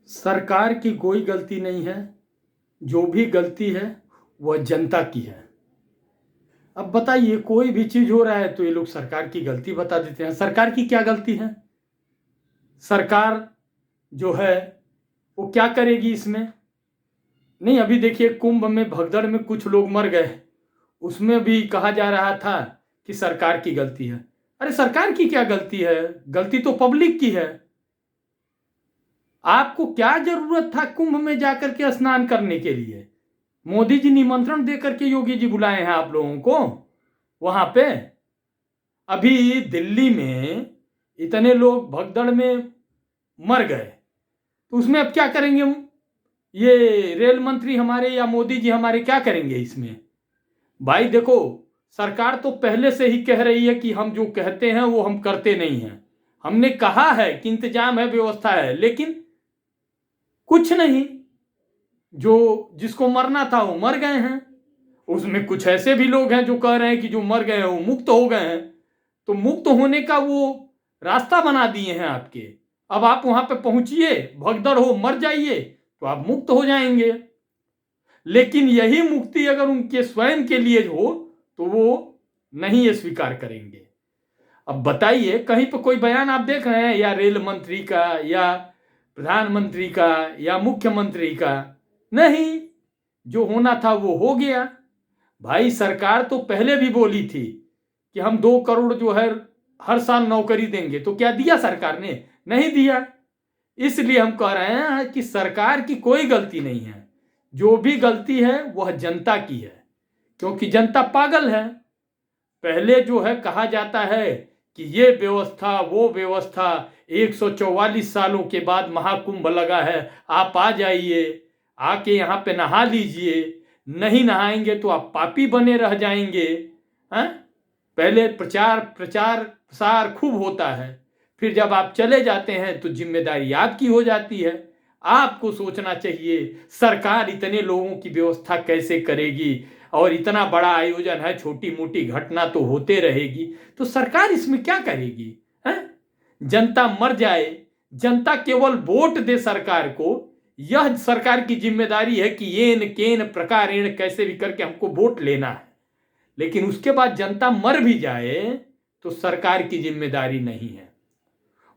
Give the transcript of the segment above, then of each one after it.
सरकार की कोई गलती नहीं है। जो भी गलती है वह जनता की है। अब बताइए, कोई भी चीज हो रहा है तो ये लोग सरकार की गलती बता देते हैं। सरकार की क्या गलती है? सरकार जो है वो क्या करेगी इसमें? नहीं, अभी देखिए कुंभ में भगदड़ में कुछ लोग मर गए, उसमें भी कहा जा रहा था कि सरकार की गलती है। अरे सरकार की क्या गलती है? गलती तो पब्लिक की है। आपको क्या जरूरत था कुंभ में जाकर के स्नान करने के लिए? मोदी जी निमंत्रण देकर के योगी जी बुलाए हैं आप लोगों को वहां पे। अभी दिल्ली में इतने लोग भगदड़ में मर गए तो उसमें अब क्या करेंगे हम? ये रेल मंत्री हमारे या मोदी जी हमारे क्या करेंगे इसमें? भाई देखो, सरकार तो पहले से ही कह रही है कि हम जो कहते हैं वो हम करते नहीं हैं। हमने कहा है कि इंतजाम है, व्यवस्था है, लेकिन कुछ नहीं। जो जिसको मरना था वो मर गए हैं। उसमें कुछ ऐसे भी लोग हैं जो कह रहे हैं कि जो मर गए हैं वो मुक्त हो गए हैं। तो मुक्त होने का वो रास्ता बना दिए हैं आपके। अब आप वहां पे पहुंचिए, भगदड़ हो, मर जाइए तो आप मुक्त हो जाएंगे। लेकिन यही मुक्ति अगर उनके स्वयं के लिए हो तो वो नहीं ये स्वीकार करेंगे। अब बताइए, कहीं पर कोई बयान आप देख रहे हैं या रेल मंत्री का या प्रधानमंत्री का या मुख्यमंत्री का? नहीं, जो होना था वो हो गया। भाई सरकार तो पहले भी बोली थी कि हम 2 करोड़ जो है हर साल नौकरी देंगे, तो क्या दिया सरकार ने? नहीं दिया। इसलिए हम कह रहे हैं कि सरकार की कोई गलती नहीं है। जो भी गलती है वह जनता की है, क्योंकि जनता पागल है। पहले जो है कहा जाता है कि ये व्यवस्था वो व्यवस्था, 144 सालों के बाद महाकुंभ लगा है, आप आ जाइए, आके यहाँ पे नहा लीजिए, नहीं नहाएंगे तो आप पापी बने रह जाएंगे। हैं? पहले प्रचार प्रचार प्रसार खूब होता है, फिर जब आप चले जाते हैं तो जिम्मेदारी आपकी हो जाती है। आपको सोचना चाहिए सरकार इतने लोगों की व्यवस्था कैसे करेगी, और इतना बड़ा आयोजन है, छोटी मोटी घटना तो होते रहेगी, तो सरकार इसमें क्या करेगी? हैं? जनता मर जाए, जनता केवल वोट दे सरकार को, यह सरकार की जिम्मेदारी है कि येन केन प्रकारेण कैसे भी करके हमको वोट लेना है। लेकिन उसके बाद जनता मर भी जाए तो सरकार की जिम्मेदारी नहीं है।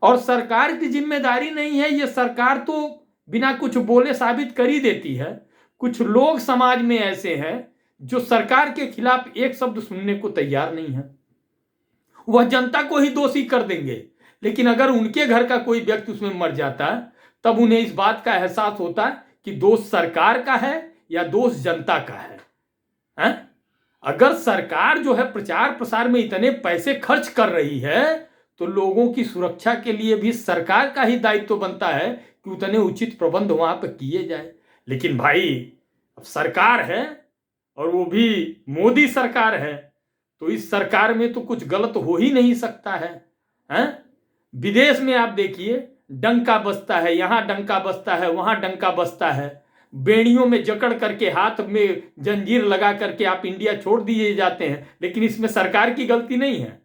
और सरकार की जिम्मेदारी नहीं है, ये सरकार तो बिना कुछ बोले साबित कर ही देती है। कुछ लोग समाज में ऐसे हैं जो सरकार के खिलाफ एक शब्द सुनने को तैयार नहीं है। वह जनता को ही दोषी कर देंगे, लेकिन अगर उनके घर का कोई व्यक्ति उसमें मर जाता है तब उन्हें इस बात का एहसास होता है कि दोष सरकार का है या दोष जनता का है। हैं? अगर सरकार जो है प्रचार प्रसार में इतने पैसे खर्च कर रही है तो लोगों की सुरक्षा के लिए भी सरकार का ही दायित्व बनता है कि उतने उचित प्रबंध वहां पर किए जाए। लेकिन भाई अब सरकार है और वो भी मोदी सरकार है, तो इस सरकार में तो कुछ गलत हो ही नहीं सकता है। हैं? विदेश में आप देखिए, डंका बजता है, यहां डंका बजता है, वहां डंका बजता है, बेड़ियों में जकड़ करके हाथ में जंजीर लगा करके आप इंडिया छोड़ दिए जाते हैं। लेकिन इसमें सरकार की गलती नहीं है।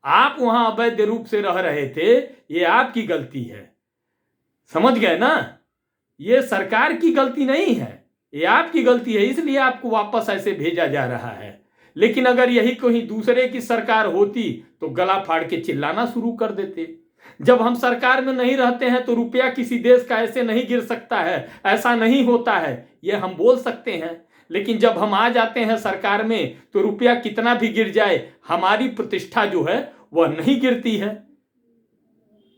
आप वहां अवैध रूप से रह रहे थे, ये आपकी गलती है। समझ गए ना? ये सरकार की गलती नहीं है, ये आपकी गलती है, इसलिए आपको वापस ऐसे भेजा जा रहा है। लेकिन अगर यही कोई दूसरे की सरकार होती तो गला फाड़ के चिल्लाना शुरू कर देते। जब हम सरकार में नहीं रहते हैं तो रुपया किसी देश का ऐसे नहीं गिर सकता है, ऐसा नहीं होता है, ये हम बोल सकते हैं। लेकिन जब हम आ जाते हैं सरकार में तो रुपया कितना भी गिर जाए, हमारी प्रतिष्ठा जो है वह नहीं गिरती है।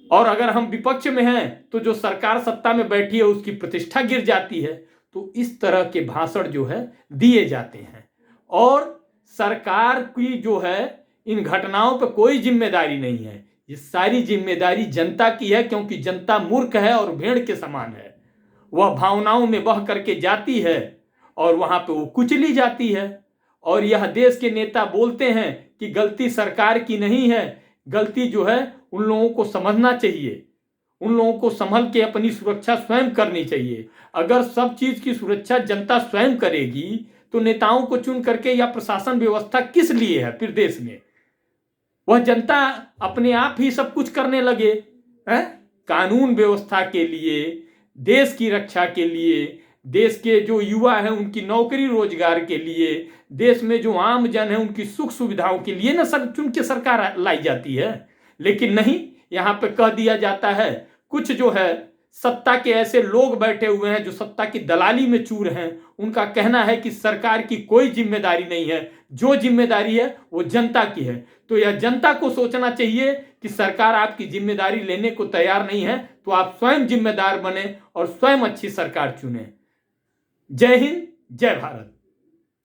और अगर हम विपक्ष में हैं तो जो सरकार सत्ता में बैठी है उसकी प्रतिष्ठा गिर जाती है। तो इस तरह के भाषण जो है दिए जाते हैं, और सरकार की जो है इन घटनाओं पर कोई जिम्मेदारी नहीं है। ये सारी जिम्मेदारी जनता की है, क्योंकि जनता मूर्ख है और भेड़ के समान है। वह भावनाओं में बह करके जाती है और वहां पे वो कुचली जाती है। और यह देश के नेता बोलते हैं कि गलती सरकार की नहीं है, गलती जो है उन लोगों को समझना चाहिए, उन लोगों को संभल के अपनी सुरक्षा स्वयं करनी चाहिए। अगर सब चीज की सुरक्षा जनता स्वयं करेगी तो नेताओं को चुन करके या प्रशासन व्यवस्था किस लिए है फिर देश में? वह जनता अपने आप ही सब कुछ करने लगे हैं। कानून व्यवस्था के लिए देश की रक्षा के लिए, देश के जो युवा हैं उनकी नौकरी रोजगार के लिए, देश में जो आम जन है उनकी सुख सुविधाओं के लिए ना चुन के सरकार लाई जाती है। लेकिन नहीं, यहाँ पे कह दिया जाता है, कुछ जो है सत्ता के ऐसे लोग बैठे हुए हैं जो सत्ता की दलाली में चूर हैं, उनका कहना है कि सरकार की कोई जिम्मेदारी नहीं है, जो जिम्मेदारी है वो जनता की है। तो यह जनता को सोचना चाहिए कि सरकार आपकी जिम्मेदारी लेने को तैयार नहीं है, तो आप स्वयं जिम्मेदार बने और स्वयं अच्छी सरकार चुने। जय हिंद, जय भारत।